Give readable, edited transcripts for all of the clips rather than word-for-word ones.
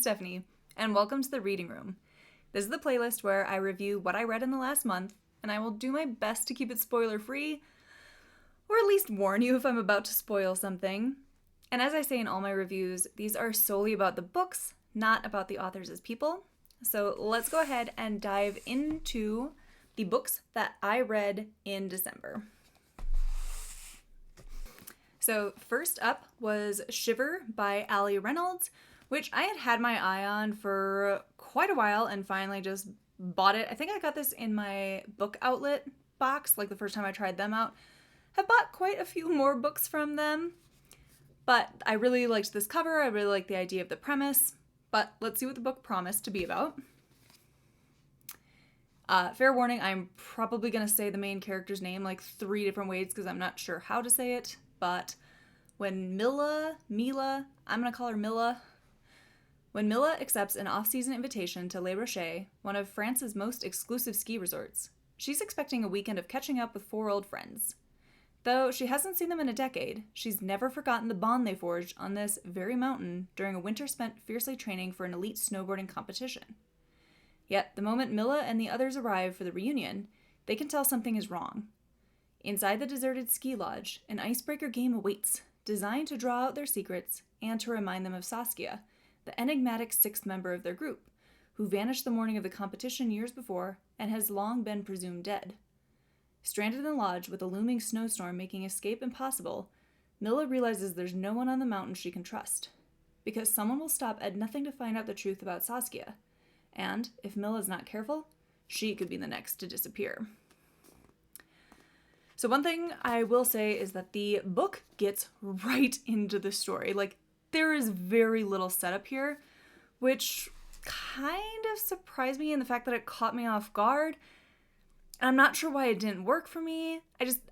Stephanie, and welcome to the Reading Room. This is the playlist where I review what I read in the last month, and I will do my best to keep it spoiler-free, or at least warn you if I'm about to spoil something. And as I say in all my reviews, these are solely about the books, not about the authors as people. So let's go ahead and dive into the books that I read in December. So first up was Shiver by Allie Reynolds, which I had my eye on for quite a while and finally just bought it. I think I got this in my book outlet box, like the first time I tried them out. Have bought quite a few more books from them, but I really liked this cover. I really liked the idea of the premise, but let's see what the book promised to be about. Fair warning, I'm probably going to say the main character's name like 3 different ways because I'm not sure how to say it. But when Mila, I'm going to call her Mila. When Mila accepts an off-season invitation to Les Rochers, one of France's most exclusive ski resorts, she's expecting a weekend of catching up with 4 old friends. Though she hasn't seen them in a decade, she's never forgotten the bond they forged on this very mountain during a winter spent fiercely training for an elite snowboarding competition. Yet, the moment Mila and the others arrive for the reunion, they can tell something is wrong. Inside the deserted ski lodge, an icebreaker game awaits, designed to draw out their secrets and to remind them of Saskia, the enigmatic 6th member of their group, who vanished the morning of the competition years before and has long been presumed dead. Stranded in the lodge with a looming snowstorm making escape impossible, Mila realizes there's no one on the mountain she can trust, because someone will stop at nothing to find out the truth about Saskia, and if Mila's not careful, she could be the next to disappear. So one thing I will say is that the book gets right into the story. Like, there is very little setup here, which kind of surprised me in the fact that it caught me off guard. And I'm not sure why it didn't work for me.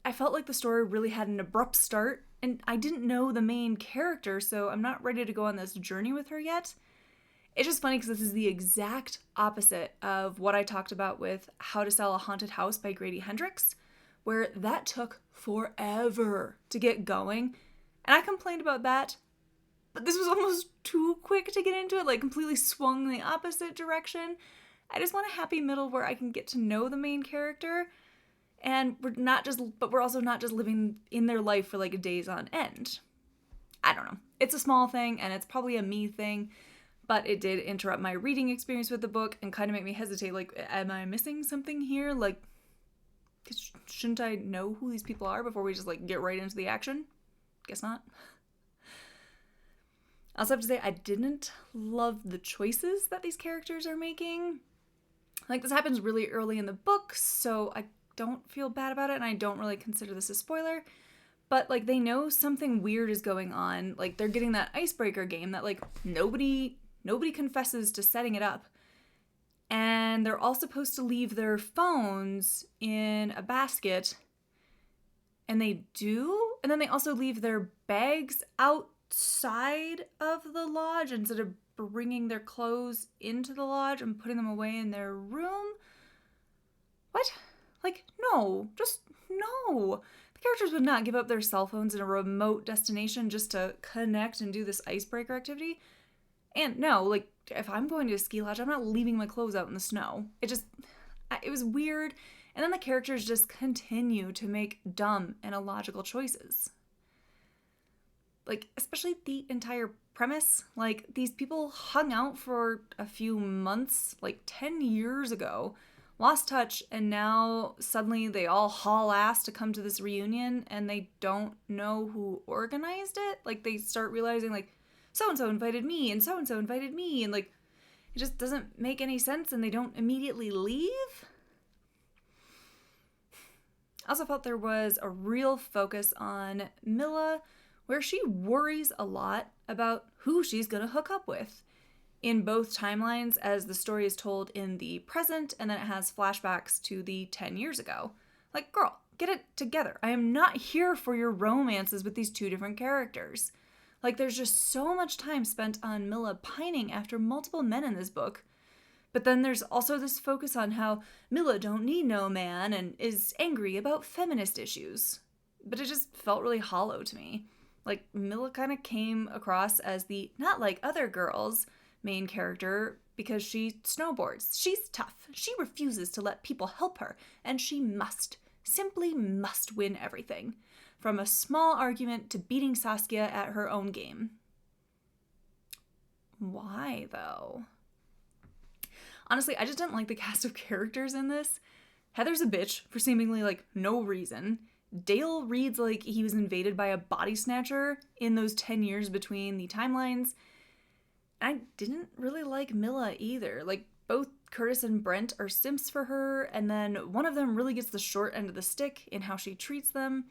I felt like the story really had an abrupt start, and I didn't know the main character, so I'm not ready to go on this journey with her yet. It's just funny because this is the exact opposite of what I talked about with How to Sell a Haunted House by Grady Hendrix, where that took forever to get going. And I complained about that, but this was almost too quick to get into it, like completely swung in the opposite direction. I just want a happy middle where I can get to know the main character, and we're also not just living in their life for like days on end. I don't know. It's a small thing, and it's probably a me thing, but it did interrupt my reading experience with the book and kind of make me hesitate. Like, am I missing something here? Like, shouldn't I know who these people are before we just like get right into the action? Guess not. I also have to say I didn't love the choices that these characters are making. Like, this happens really early in the book, so I don't feel bad about it, and I don't really consider this a spoiler. But like, they know something weird is going on. Like, they're getting that icebreaker game that like nobody confesses to setting it up. And they're all supposed to leave their phones in a basket. And they do. And then they also leave their bags outside of the lodge instead of bringing their clothes into the lodge and putting them away in their room. What? Like, no. Just no. The characters would not give up their cell phones in a remote destination just to connect and do this icebreaker activity. And no, like, if I'm going to a ski lodge, I'm not leaving my clothes out in the snow. It was weird. And then the characters just continue to make dumb and illogical choices. Like, especially the entire premise. Like, these people hung out for a few months, like 10 years ago, lost touch, and now suddenly they all haul ass to come to this reunion, and they don't know who organized it. Like, they start realizing, like, so-and-so invited me, and so-and-so invited me, and, like, it just doesn't make any sense, and they don't immediately leave. I also felt there was a real focus on Mila, where she worries a lot about who she's going to hook up with. In both timelines, as the story is told in the present, and then it has flashbacks to the 10 years ago. Like, girl, get it together. I am not here for your romances with these 2 different characters. Like, there's just so much time spent on Mila pining after multiple men in this book. But then there's also this focus on how Mila don't need no man and is angry about feminist issues. But it just felt really hollow to me. Like, Mila kind of came across as the not like other girls, main character because she snowboards. She's tough. She refuses to let people help her, and she simply must win everything, from a small argument to beating Saskia at her own game. Why, though? Honestly, I just didn't like the cast of characters in this. Heather's a bitch for seemingly, no reason. Dale reads like he was invaded by a body snatcher in those 10 years between the timelines. I didn't really like Milla either. Both Curtis and Brent are simps for her, and then one of them really gets the short end of the stick in how she treats them.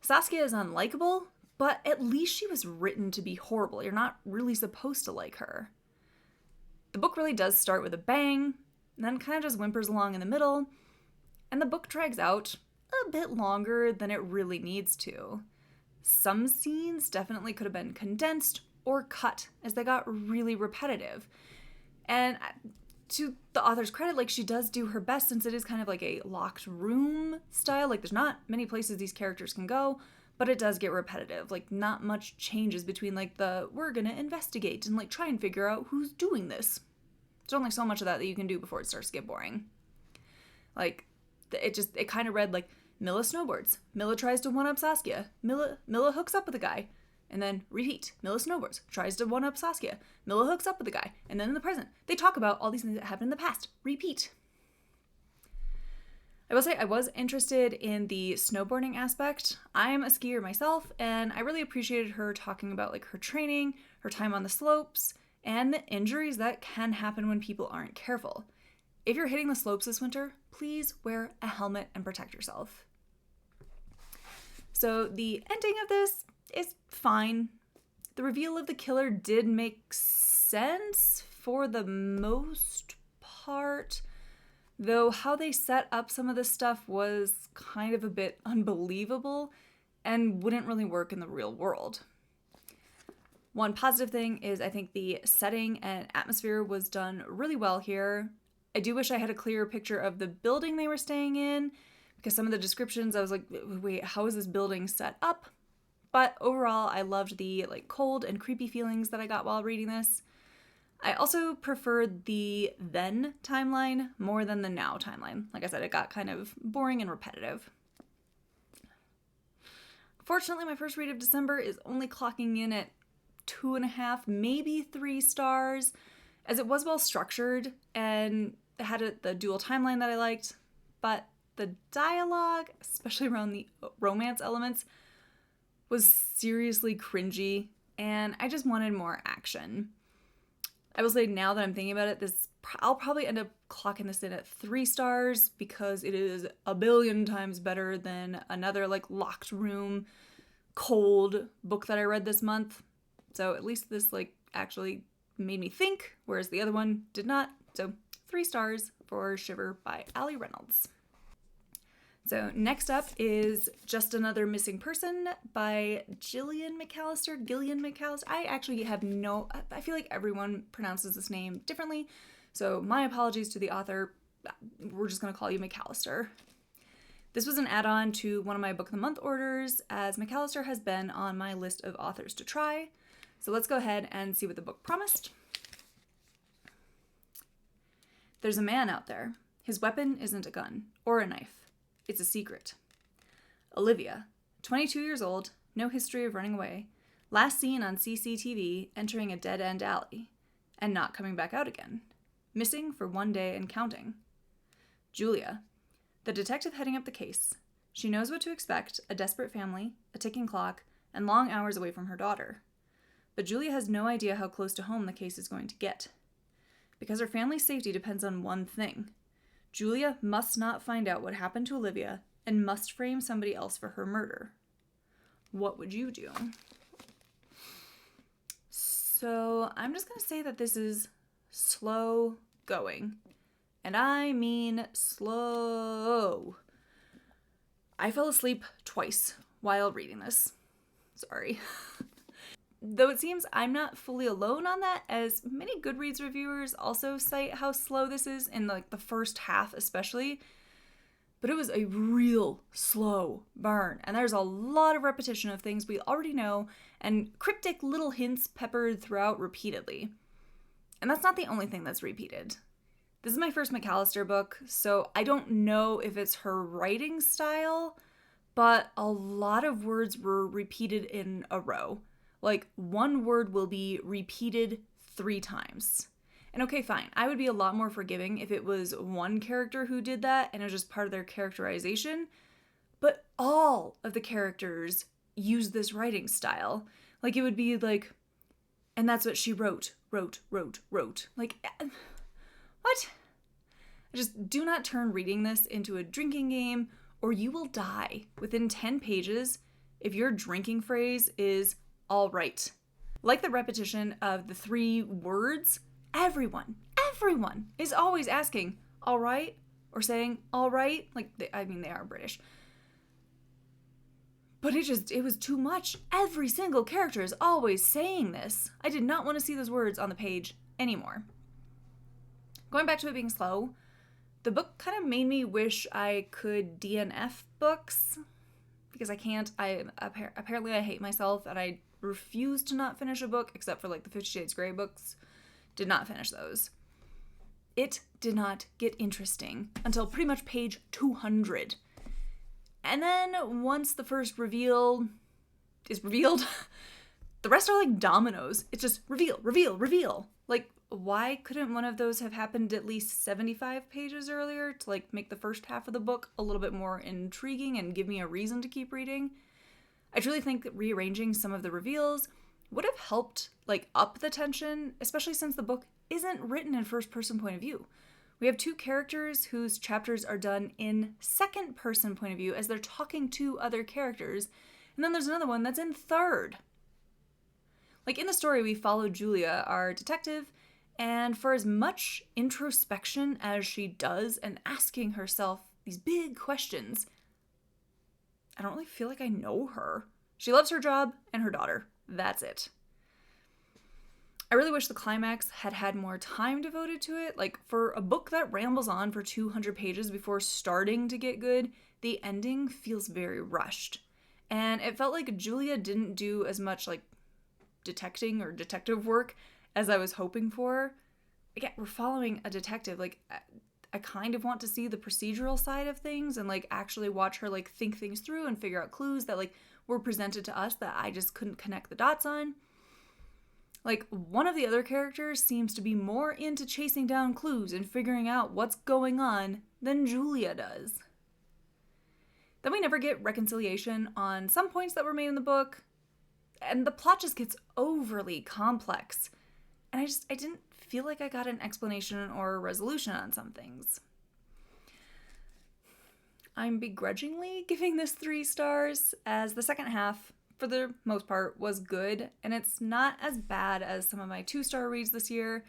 Saskia is unlikable, but at least she was written to be horrible. You're not really supposed to like her. The book really does start with a bang, and then kind of just whimpers along in the middle, and the book drags out a bit longer than it really needs to. Some scenes definitely could have been condensed or cut, as they got really repetitive. And to the author's credit, she does do her best, since it is kind of like a locked room style. There's not many places these characters can go, but it does get repetitive. Not much changes between we're gonna investigate and try and figure out who's doing this. There's only so much of that you can do before it starts to get boring. It kind of read Milla snowboards. Milla tries to one-up Saskia. Milla hooks up with a guy. And then repeat. Milla snowboards. Tries to one-up Saskia. Milla hooks up with a guy. And then in the present, they talk about all these things that happened in the past. Repeat. I will say I was interested in the snowboarding aspect. I am a skier myself, and I really appreciated her talking about her training, her time on the slopes, and the injuries that can happen when people aren't careful. If you're hitting the slopes this winter, please wear a helmet and protect yourself. So the ending of this is fine. The reveal of the killer did make sense for the most part, though how they set up some of this stuff was kind of a bit unbelievable and wouldn't really work in the real world. One positive thing is I think the setting and atmosphere was done really well here. I do wish I had a clearer picture of the building they were staying in, because some of the descriptions I was like, wait, how is this building set up? But overall, I loved the cold and creepy feelings that I got while reading this. I also preferred the then timeline more than the now timeline. Like I said, it got kind of boring and repetitive. Fortunately, my first read of December is only clocking in at 2.5, maybe 3 stars, as it was well structured and it had the dual timeline that I liked, but the dialogue, especially around the romance elements, was seriously cringy, and I just wanted more action. I will say, now that I'm thinking about it, I'll probably end up clocking this in at 3 stars, because it is a billion times better than another locked room, cold book that I read this month. So at least this actually made me think, whereas the other one did not. So 3 stars for Shiver by Allie Reynolds. So next up is Just Another Missing Person by Gillian McAllister. I actually I feel like everyone pronounces this name differently, so my apologies to the author. We're just going to call you McAllister. This was an add-on to one of my Book of the Month orders, as McAllister has been on my list of authors to try. So let's go ahead and see what the book promised. There's a man out there. His weapon isn't a gun or a knife. It's a secret. Olivia, 22 years old, no history of running away, last seen on CCTV entering a dead-end alley, and not coming back out again. Missing for 1 day and counting. Julia, the detective heading up the case. She knows what to expect: a desperate family, a ticking clock, and long hours away from her daughter. But Julia has no idea how close to home the case is going to get. Because her family's safety depends on one thing: Julia must not find out what happened to Olivia and must frame somebody else for her murder. What would you do? So I'm just going to say that this is slow going. And I mean slow. I fell asleep twice while reading this. Sorry. Though it seems I'm not fully alone on that, as many Goodreads reviewers also cite how slow this is in the first half especially. But it was a real slow burn, and there's a lot of repetition of things we already know and cryptic little hints peppered throughout repeatedly. And that's not the only thing that's repeated. This is my first McAllister book, so I don't know if it's her writing style, but a lot of words were repeated in a row. Like, one word will be repeated 3 times. And okay, fine. I would be a lot more forgiving if it was one character who did that and it was just part of their characterization. But all of the characters use this writing style. Like, it would be like, and that's what she wrote. Like, what? Just do not turn reading this into a drinking game, or you will die within 10 pages if your drinking phrase is all right. Like the repetition of the 3 words, everyone is always asking all right or saying all right. Like, they are British. But it was too much. Every single character is always saying this. I did not want to see those words on the page anymore. Going back to it being slow, the book kind of made me wish I could DNF books, because I can't. Apparently I hate myself, and I refuse to not finish a book, except for like the 50 Shades Grey books. Did not finish those. It did not get interesting until pretty much page 200. And then once the first reveal is revealed, the rest are like dominoes. It's just reveal. Like, why couldn't one of those have happened at least 75 pages earlier to like make the first half of the book a little bit more intriguing and give me a reason to keep reading? I truly think that rearranging some of the reveals would have helped like up the tension, especially since the book isn't written in first person point of view. We have 2 characters whose chapters are done in second person point of view as they're talking to other characters, and then there's another one that's in third. Like, in the story, we follow Julia, our detective, and for as much introspection as she does and asking herself these big questions, I don't really feel like I know her. She loves her job and her daughter. That's it. I really wish the climax had had more time devoted to it. Like, for a book that rambles on for 200 pages before starting to get good, the ending feels very rushed. And it felt like Julia didn't do as much, like, detecting or detective work as I was hoping for. Again, we're following a detective. Like, I kind of want to see the procedural side of things and, like, actually watch her, like, think things through and figure out clues that, like, were presented to us that I just couldn't connect the dots on. Like, one of the other characters seems to be more into chasing down clues and figuring out what's going on than Julia does. Then we never get reconciliation on some points that were made in the book, and the plot just gets overly complex. And I didn't feel like I got an explanation or a resolution on some things. I'm begrudgingly giving this 3 stars, as the second half, for the most part, was good, and it's not as bad as some of my 2-star reads this year.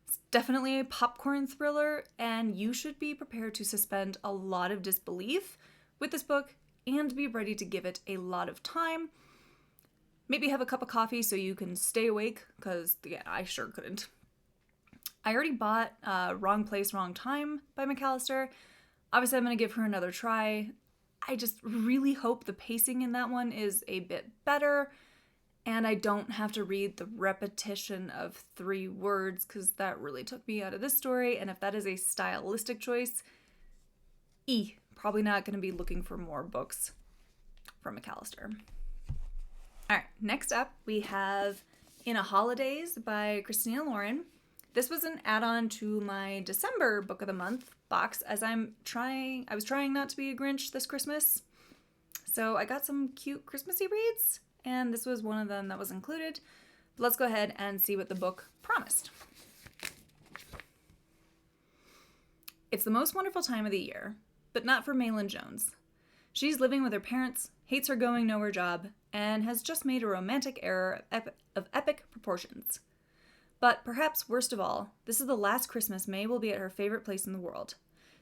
It's definitely a popcorn thriller, and you should be prepared to suspend a lot of disbelief with this book and be ready to give it a lot of time. Maybe have a cup of coffee so you can stay awake, because, yeah, I sure couldn't. I already bought Wrong Place, Wrong Time by McAllister. Obviously, I'm going to give her another try. I just really hope the pacing in that one is a bit better, and I don't have to read the repetition of 3 words, because that really took me out of this story, and if that is a stylistic choice, probably not going to be looking for more books from McAllister. Alright, next up we have In a Holidaze by Christina Lauren. This was an add-on to my December Book of the Month box, as I was trying not to be a Grinch this Christmas. So I got some cute Christmassy reads, and this was one of them that was included. But let's go ahead and see what the book promised. It's the most wonderful time of the year, but not for Maylin Jones. She's living with her parents, hates her going-nowhere job, and has just made a romantic error of epic proportions. But perhaps worst of all, this is the last Christmas May will be at her favorite place in the world,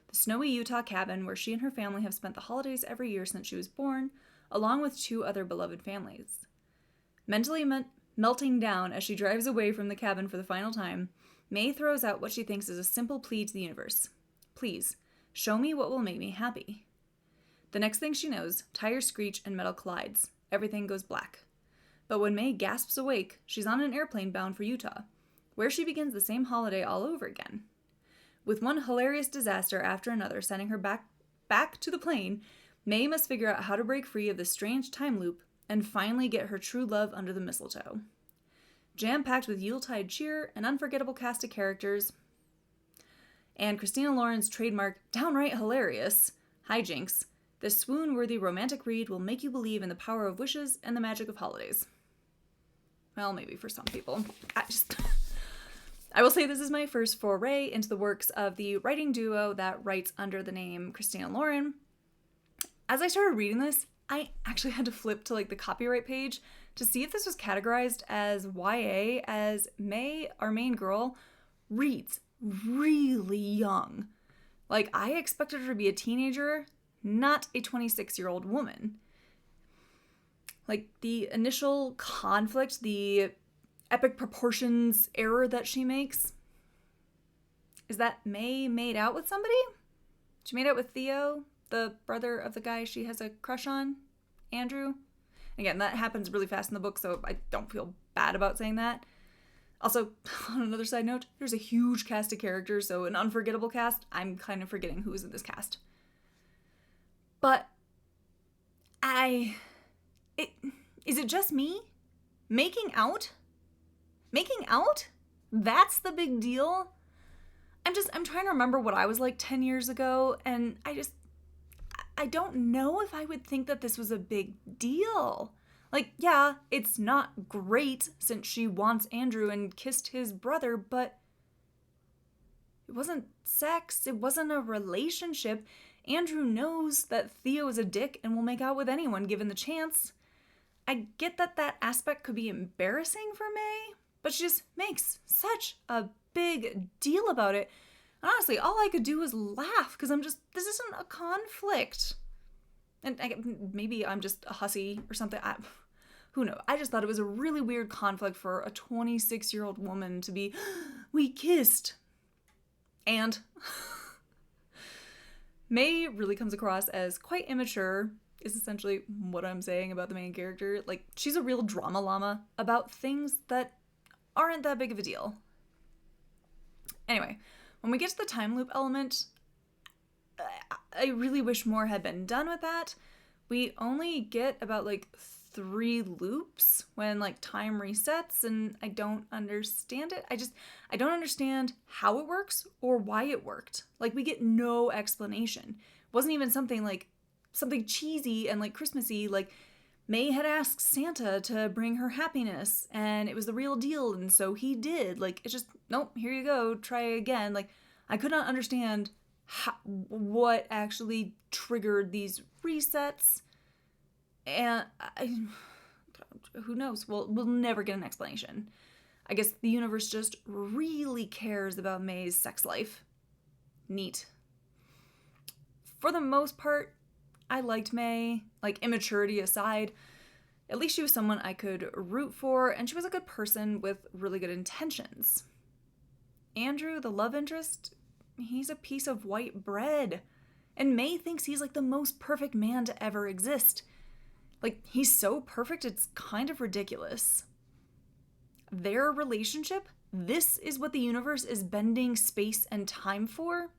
the snowy Utah cabin where she and her family have spent the holidays every year since she was born, along with 2 other beloved families. Mentally melting down as she drives away from the cabin for the final time, May throws out what she thinks is a simple plea to the universe. Please, show me what will make me happy. The next thing she knows, tires screech and metal collides. Everything goes black. But when May gasps awake, she's on an airplane bound for Utah. where she begins the same holiday all over again. With one hilarious disaster after another sending her back to the plane, May must figure out how to break free of this strange time loop and finally get her true love under the mistletoe. Jam-packed with Yuletide cheer, an unforgettable cast of characters, and Christina Lauren's trademark downright hilarious hijinks, this swoon-worthy romantic read will make you believe in the power of wishes and the magic of holidays. Well, maybe for some people. I will say this is my first foray into the works of the writing duo that writes under the name Christina Lauren. As I started reading this, I actually had to flip to the copyright page to see if this was categorized as YA, as May, our main girl, reads really young. I expected her to be a teenager, not a 26-year-old woman. The initial conflict, the epic proportions error that she makes, is that May made out with somebody? She made out with Theo, the brother of the guy she has a crush on, Andrew. Again, that happens really fast in the book, so I don't feel bad about saying that. Also, on another side note, there's a huge cast of characters, so an unforgettable cast. I'm kind of forgetting who is in this cast. But is it just me? Making out? Making out? That's the big deal? I'm trying to remember what I was like 10 years ago, and I don't know if I would think that this was a big deal. Yeah, it's not great since she wants Andrew and kissed his brother, but it wasn't sex. It wasn't a relationship. Andrew knows that Theo is a dick and will make out with anyone given the chance. I get that aspect could be embarrassing for May, but she just makes such a big deal about it. And honestly, all I could do was laugh because this isn't a conflict. And maybe I'm just a hussy or something. Who knows? I just thought it was a really weird conflict for a 26-year-old woman to be, we kissed. And May really comes across as quite immature, is essentially what I'm saying about the main character. She's a real drama llama about things that aren't that big of a deal. Anyway, when we get to the time loop element, I really wish more had been done with that. We only get about 3 loops when time resets, and I don't understand it. I don't understand how it works or why it worked. We get no explanation. It wasn't even something cheesy and Christmassy, May had asked Santa to bring her happiness, and it was the real deal, and so he did. It's just, nope, here you go, try again. I could not understand what actually triggered these resets, and who knows? We'll never get an explanation. I guess the universe just really cares about May's sex life. Neat. For the most part, I liked May, immaturity aside. At least she was someone I could root for, and she was a good person with really good intentions. Andrew, the love interest, he's a piece of white bread. And May thinks he's the most perfect man to ever exist. He's so perfect, it's kind of ridiculous. Their relationship, this is what the universe is bending space and time for?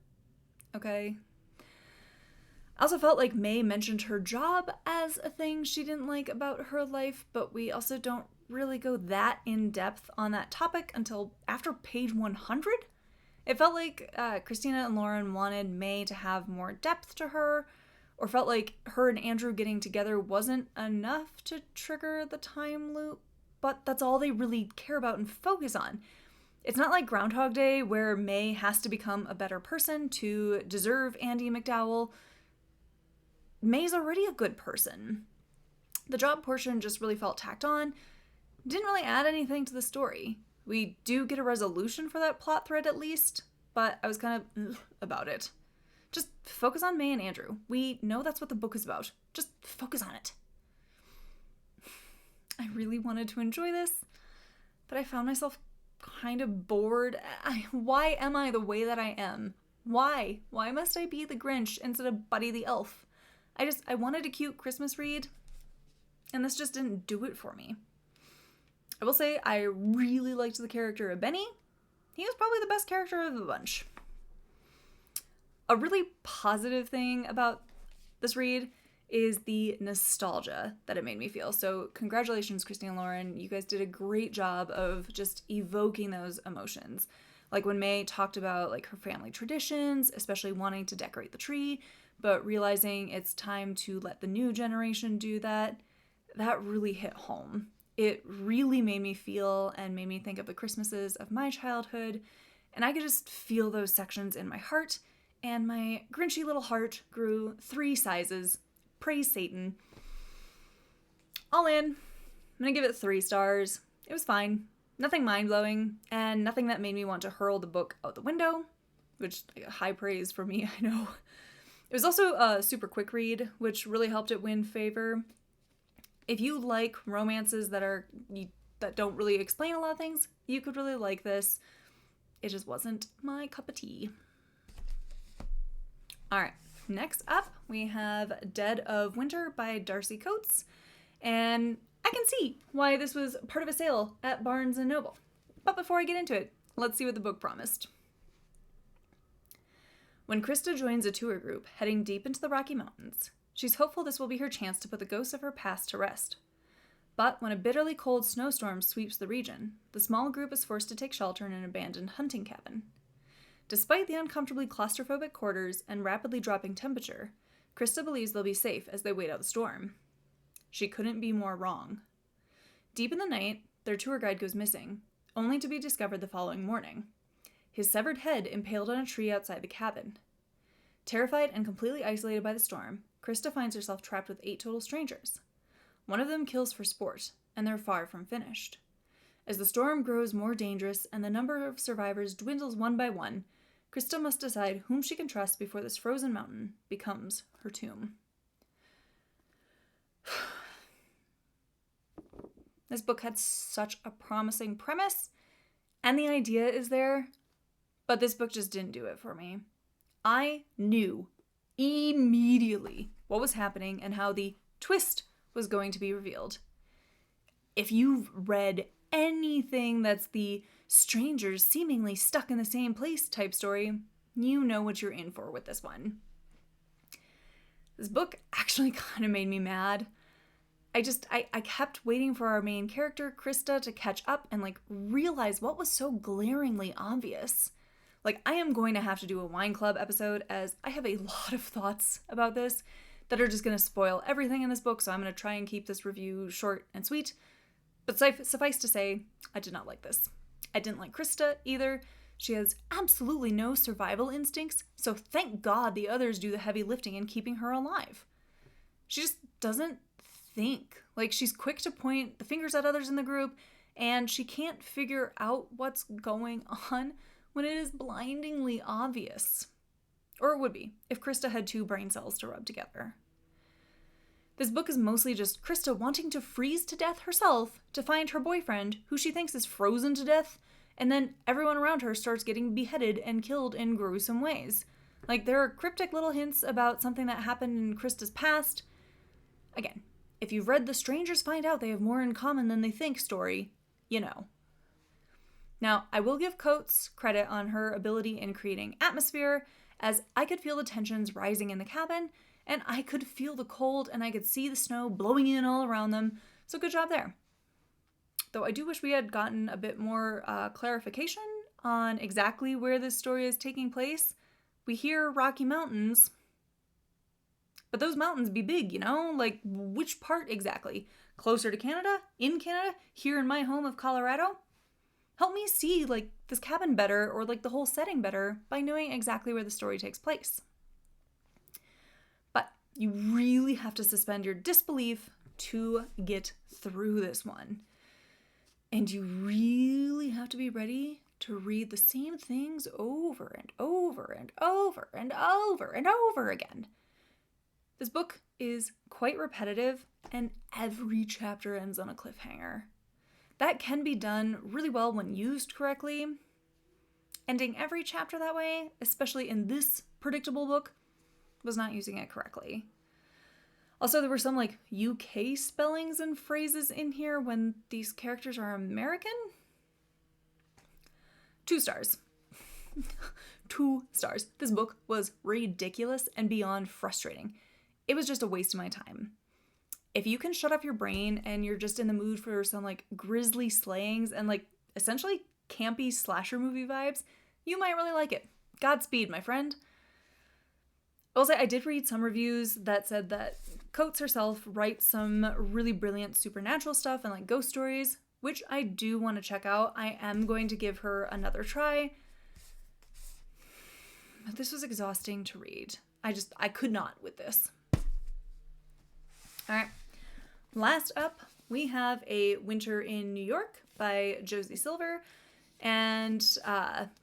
Okay. I also felt like May mentioned her job as a thing she didn't like about her life, but we also don't really go that in depth on that topic until after page 100. It felt like Christina and Lauren wanted May to have more depth to her, or felt like her and Andrew getting together wasn't enough to trigger the time loop, but that's all they really care about and focus on. It's not like Groundhog Day, where May has to become a better person to deserve Andie MacDowell. May's already a good person. The job portion just really felt tacked on. Didn't really add anything to the story. We do get a resolution for that plot thread at least, but I was kind of about it. Just focus on May and Andrew. We know that's what the book is about. Just focus on it. I really wanted to enjoy this, but I found myself kind of bored. Why am I the way that I am? Why? Why must I be the Grinch instead of Buddy the Elf? I wanted a cute Christmas read, and this just didn't do it for me. I will say I really liked the character of Benny. he was probably the best character of the bunch. A really positive thing about this read is the nostalgia that it made me feel. So congratulations, Christina and Lauren. You guys did a great job of just evoking those emotions. Like when May talked about like her family traditions, especially wanting to decorate the tree, but realizing it's time to let the new generation do that, that really hit home. It really made me feel and made me think of the Christmases of my childhood, and I could just feel those sections in my heart, and my grinchy little heart grew 3 sizes. Praise Satan. All in. I'm gonna give it 3 stars. It was fine. Nothing mind-blowing, and nothing that made me want to hurl the book out the window, which, high praise for me, I know. It was also a super quick read, which really helped it win favor. If you like romances that don't really explain a lot of things, you could really like this. It just wasn't my cup of tea. All right, next up we have Dead of Winter by Darcy Coates, and I can see why this was part of a sale at Barnes & Noble. But before I get into it, let's see what the book promised. When Krista joins a tour group heading deep into the Rocky Mountains, she's hopeful this will be her chance to put the ghosts of her past to rest. But when a bitterly cold snowstorm sweeps the region, the small group is forced to take shelter in an abandoned hunting cabin. Despite the uncomfortably claustrophobic quarters and rapidly dropping temperature, Krista believes they'll be safe as they wait out the storm. She couldn't be more wrong. Deep in the night, their tour guide goes missing, only to be discovered the following morning. His severed head impaled on a tree outside the cabin. Terrified and completely isolated by the storm, Krista finds herself trapped with 8 total strangers. One of them kills for sport, and they're far from finished. As the storm grows more dangerous and the number of survivors dwindles one by one, Krista must decide whom she can trust before this frozen mountain becomes her tomb. This book had such a promising premise, and the idea is there, but this book just didn't do it for me. I knew immediately what was happening and how the twist was going to be revealed. If you've read anything that's the strangers seemingly stuck in the same place type story, you know what you're in for with this one. This book actually kind of made me mad. I kept waiting for our main character, Krista, to catch up and realize what was so glaringly obvious. I am going to have to do a wine club episode, as I have a lot of thoughts about this that are just going to spoil everything in this book, so I'm going to try and keep this review short and sweet. But suffice to say, I did not like this. I didn't like Krista either. She has absolutely no survival instincts, so thank God the others do the heavy lifting in keeping her alive. She just doesn't think. She's quick to point the fingers at others in the group, and she can't figure out what's going on when it is blindingly obvious. Or it would be, if Krista had 2 brain cells to rub together. This book is mostly just Krista wanting to freeze to death herself to find her boyfriend, who she thinks is frozen to death, and then everyone around her starts getting beheaded and killed in gruesome ways. There are cryptic little hints about something that happened in Krista's past. Again, if you've read The Strangers Find Out They Have More in Common Than They Think story, you know. Now, I will give Coates credit on her ability in creating atmosphere, as I could feel the tensions rising in the cabin, and I could feel the cold, and I could see the snow blowing in all around them, so good job there. Though I do wish we had gotten a bit more clarification on exactly where this story is taking place. We hear Rocky Mountains, but those mountains be big, which part exactly? Closer to Canada? In Canada? Here in my home of Colorado? Help me see, this cabin better, or, the whole setting better, by knowing exactly where the story takes place. But you really have to suspend your disbelief to get through this one. And you really have to be ready to read the same things over and over and over and over and over again. This book is quite repetitive, and every chapter ends on a cliffhanger. That can be done really well when used correctly. Ending every chapter that way, especially in this predictable book, was not using it correctly. Also, there were some UK spellings and phrases in here when these characters are American. 2 stars. 2 stars. This book was ridiculous and beyond frustrating. It was just a waste of my time. If you can shut off your brain and you're just in the mood for some like grisly slayings and like essentially campy slasher movie vibes, you might really like it. Godspeed, my friend. I will say I did read some reviews that said that Coates herself writes some really brilliant supernatural stuff and like ghost stories, which I do want to check out. I am going to give her another try. But this was exhausting to read. I could not with this. All right. Last up, we have A Winter in New York by Josie Silver. And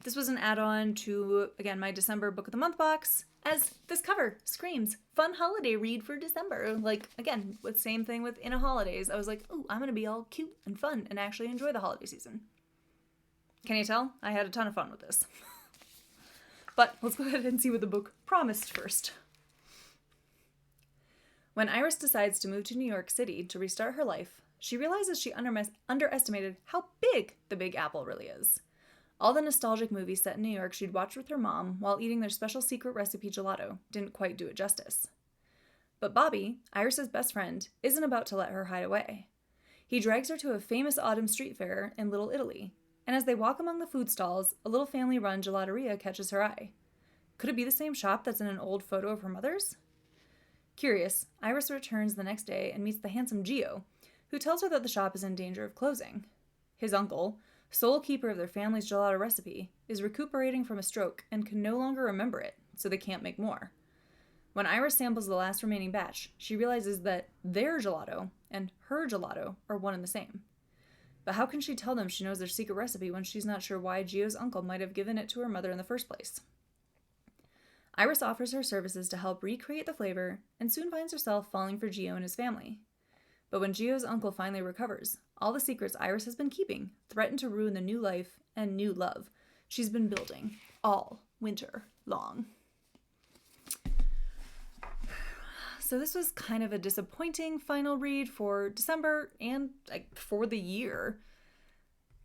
this was an add-on to, again, my December Book of the Month box, as this cover screams fun holiday read for December. Like, again, with same thing with In a Holidaze. I was like, oh, I'm going to be all cute and fun and actually enjoy the holiday season. Can you tell? I had a ton of fun with this. But let's go ahead and see what the book promised first. When Iris decides to move to New York City to restart her life, she realizes she underestimated how big the Big Apple really is. All the nostalgic movies set in New York she'd watched with her mom while eating their special secret recipe gelato didn't quite do it justice. But Bobby, Iris's best friend, isn't about to let her hide away. He drags her to a famous autumn street fair in Little Italy, and as they walk among the food stalls, a little family-run gelateria catches her eye. Could it be the same shop that's in an old photo of her mother's? Curious, Iris returns the next day and meets the handsome Gio, who tells her that the shop is in danger of closing. His uncle, sole keeper of their family's gelato recipe, is recuperating from a stroke and can no longer remember it, so they can't make more. When Iris samples the last remaining batch, she realizes that their gelato and her gelato are one and the same. But how can she tell them she knows their secret recipe when she's not sure why Gio's uncle might have given it to her mother in the first place? Iris offers her services to help recreate the flavor and soon finds herself falling for Gio and his family. But when Gio's uncle finally recovers, all the secrets Iris has been keeping threaten to ruin the new life and new love she's been building all winter long. So this was kind of a disappointing final read for December and for the year.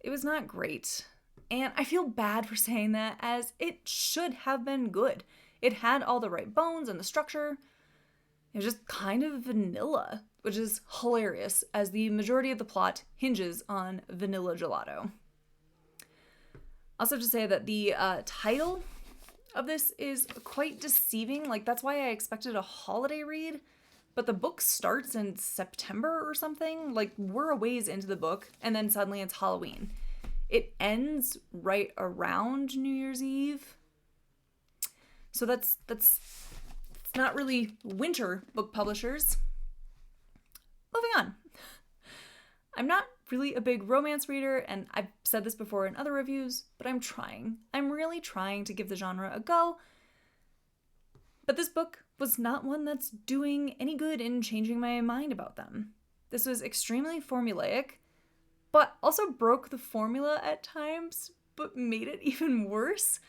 It was not great. And I feel bad for saying that, as it should have been good. It had all the right bones and the structure. It was just kind of vanilla, which is hilarious, as the majority of the plot hinges on vanilla gelato. Also to say that the title of this is quite deceiving. Like, that's why I expected a holiday read, but the book starts in September or something. Like, we're a ways into the book, and then suddenly it's Halloween. It ends right around New Year's Eve. So that's not really winter, book publishers. Moving on. I'm not really a big romance reader, and I've said this before in other reviews, but I'm trying. I'm really trying to give the genre a go. But this book was not one that's doing any good in changing my mind about them. This was extremely formulaic, but also broke the formula at times, but made it even worse.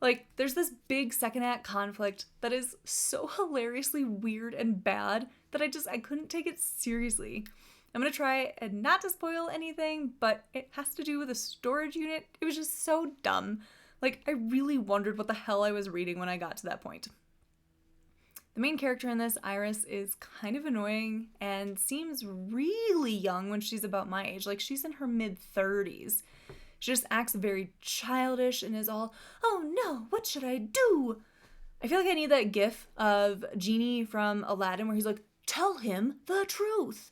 Like, there's this big second act conflict that is so hilariously weird and bad that I couldn't take it seriously. I'm gonna try and not to spoil anything, but it has to do with a storage unit. It was just so dumb. Like, I really wondered what the hell I was reading when I got to that point. The main character in this, Iris, is kind of annoying and seems really young when she's about my age. Like, she's in her mid-30s. She just acts very childish and is all, oh no, what should I do? I feel like I need that gif of Genie from Aladdin where he's like, tell him the truth.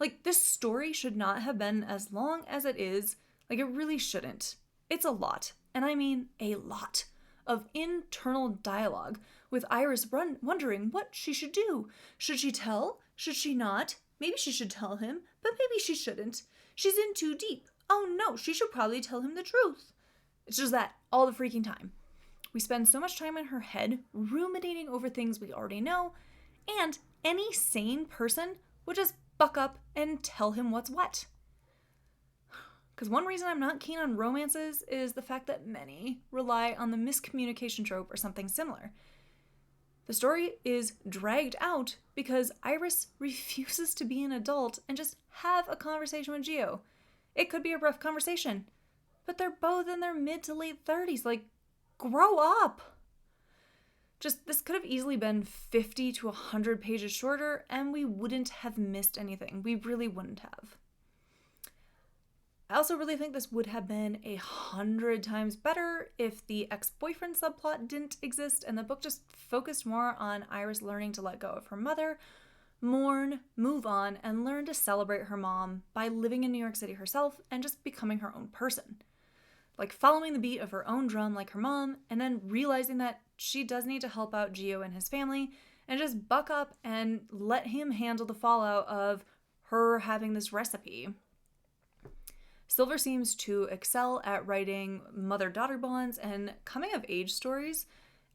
Like, this story should not have been as long as it is. Like, it really shouldn't. It's a lot, and I mean a lot, of internal dialogue with Iris wondering what she should do. Should she tell? Should she not? Maybe she should tell him, but maybe she shouldn't. She's in too deep. Oh no, she should probably tell him the truth. It's just that all the freaking time. We spend so much time in her head ruminating over things we already know, and any sane person would just buck up and tell him what's what. Because one reason I'm not keen on romances is the fact that many rely on the miscommunication trope or something similar. The story is dragged out because Iris refuses to be an adult and just have a conversation with Gio. It could be a rough conversation, but they're both in their mid to late 30s. Like, grow up. Just, this could have easily been 50 to 100 pages shorter, and we wouldn't have missed anything. We really wouldn't have. I also really think this would have been 100 times better if the ex-boyfriend subplot didn't exist and the book just focused more on Iris learning to let go of her mother, mourn, move on, and learn to celebrate her mom by living in New York City herself and just becoming her own person. Like following the beat of her own drum like her mom, and then realizing that she does need to help out Gio and his family and just buck up and let him handle the fallout of her having this recipe. Silver seems to excel at writing mother-daughter bonds and coming-of-age stories,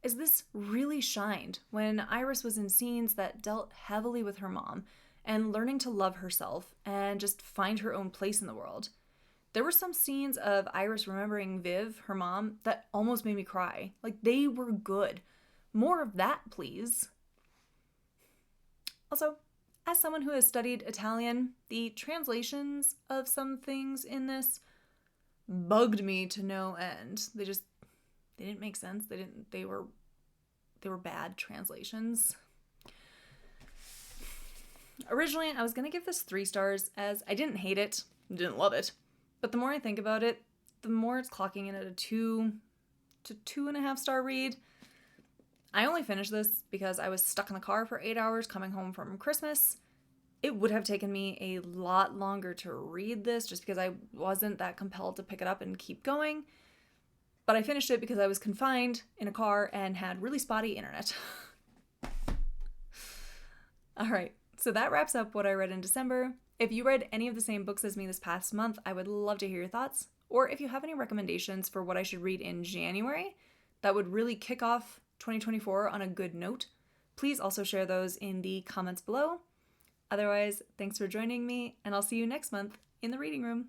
as this really shined when Iris was in scenes that dealt heavily with her mom and learning to love herself and just find her own place in the world. There were some scenes of Iris remembering Viv, her mom, that almost made me cry. Like, they were good. More of that, please. Also, as someone who has studied Italian, the translations of some things in this bugged me to no end. They didn't make sense. They were bad translations. Originally, I was going to give this 3 stars, as I didn't hate it, didn't love it. But the more I think about it, the more it's clocking in at a 2 to 2.5 star read. I only finished this because I was stuck in the car for 8 hours coming home from Christmas. It would have taken me a lot longer to read this just because I wasn't that compelled to pick it up and keep going. But I finished it because I was confined in a car and had really spotty internet. All right, so that wraps up what I read in December. If you read any of the same books as me this past month, I would love to hear your thoughts. Or if you have any recommendations for what I should read in January that would really kick off 2024 on a good note, please also share those in the comments below. Otherwise, thanks for joining me, and I'll see you next month in the reading room.